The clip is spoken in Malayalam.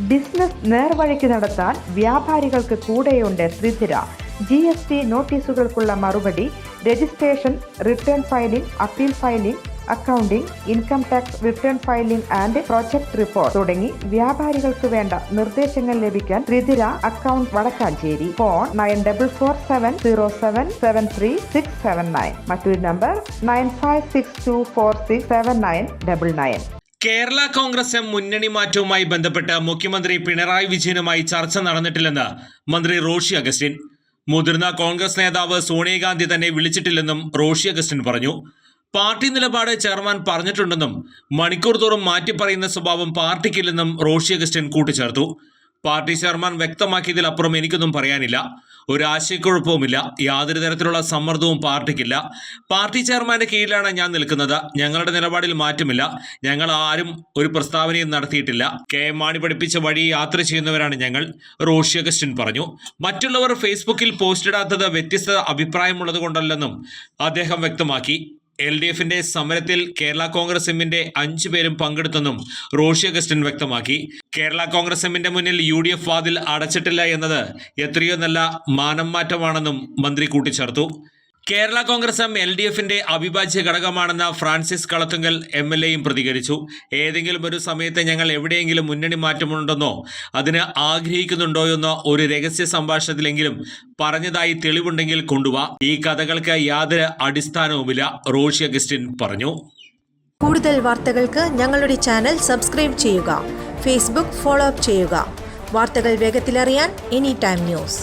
ബിസിനസ് നേർവഴിക്ക് നടത്താൻ വ്യാപാരികൾക്ക് കൂടെയുണ്ട് ത്രിധിര. GST നോട്ടീസുകൾക്കുള്ള മറുപടി, registration, return filing, appeal filing, accounting, income tax return filing and project report തുടങ്ങി വ്യാപാരികൾക്ക് വേണ്ട നിർദ്ദേശങ്ങൾ ലഭിക്കാൻ ത്രിധിര അക്കൗണ്ട് വടക്കാഞ്ചേരി. ഫോൺ 9447077369. മറ്റൊരു നമ്പർ 9562467999. കേരള കോൺഗ്രസ് എം മുന്നണി മാറ്റവുമായി ബന്ധപ്പെട്ട് മുഖ്യമന്ത്രി പിണറായി വിജയനുമായി ചർച്ച നടന്നിട്ടില്ലെന്ന് മന്ത്രി റോഷി അഗസ്റ്റിൻ. മുതിർന്ന കോൺഗ്രസ് നേതാവ് സോണിയാഗാന്ധി തന്നെ വിളിച്ചിട്ടില്ലെന്നും റോഷി അഗസ്റ്റിൻ പറഞ്ഞു. പാർട്ടി നിലപാട് ചെയർമാൻ പറഞ്ഞിട്ടുണ്ടെന്നും മണിക്കൂർ തോറും മാറ്റിപ്പറയുന്ന സ്വഭാവം പാർട്ടിക്കില്ലെന്നും റോഷി അഗസ്റ്റിൻ കൂട്ടിച്ചേർത്തു. പാർട്ടി ചെയർമാൻ വ്യക്തമാക്കിയതിലപ്പുറം എനിക്കൊന്നും പറയാനില്ല. ഒരു ആശയക്കുഴപ്പവുമില്ല. യാതൊരു തരത്തിലുള്ള സമ്മർദ്ദവും പാർട്ടിക്കില്ല. പാർട്ടി ചെയർമാന്റെ കീഴിലാണ് ഞാൻ നിൽക്കുന്നത്. ഞങ്ങളുടെ നിലപാടിൽ മാറ്റമില്ല. ഞങ്ങൾ ആരും ഒരു പ്രസ്താവനയും നടത്തിയിട്ടില്ല. KM മാണി പഠിപ്പിച്ച വഴി യാത്ര ചെയ്യുന്നവരാണ് ഞങ്ങൾ, റോഷി അഗസ്റ്റിൻ പറഞ്ഞു. മറ്റുള്ളവർ ഫേസ്ബുക്കിൽ പോസ്റ്റിടാത്തത് വ്യത്യസ്ത അഭിപ്രായമുള്ളത് കൊണ്ടല്ലെന്നും അദ്ദേഹം വ്യക്തമാക്കി. LDFന്റെ സമരത്തിൽ കേരള കോൺഗ്രസ് എമ്മിന്റെ 5 പേരും പങ്കെടുത്തെന്നും റോഷി അഗസ്റ്റിൻ വ്യക്തമാക്കി. കേരള കോൺഗ്രസ് എമ്മിന്റെ മുന്നിൽ UDF വാതിൽ അടച്ചിട്ടില്ല എന്നത് എത്രയോ നല്ല മാനം മാറ്റമാണെന്നും മന്ത്രി കൂട്ടിച്ചേർത്തു. കേരള കോൺഗ്രസ് എം LDFന്റെ അവിഭാജ്യ ഘടകമാണെന്ന ഫ്രാൻസിസ് കളത്തുങ്കൽ MLAയും പ്രതികരിച്ചു. ഏതെങ്കിലും ഒരു സമയത്ത് ഞങ്ങൾ എവിടെയെങ്കിലും മുന്നണി മാറ്റമുണ്ടെന്നോ അതിന് ആഗ്രഹിക്കുന്നുണ്ടോയെന്നോ ഒരു രഹസ്യ സംഭാഷണത്തിലെങ്കിലും പറഞ്ഞതായി തെളിവുണ്ടെങ്കിൽ കൊണ്ടുവാ. ഈ കഥകൾക്ക് യാതൊരു അടിസ്ഥാനവുമില്ല, റോഷി അഗസ്റ്റിൻ പറഞ്ഞു. കൂടുതൽ വാർത്തകൾക്ക് ഞങ്ങളുടെ ചാനൽ സബ്സ്ക്രൈബ് ചെയ്യുക. ഫേസ്ബുക്ക് ഫോളോ അപ്പ് ചെയ്യുക. വാർത്തകൾ വേഗത്തിലറിയാൻ Anytime News.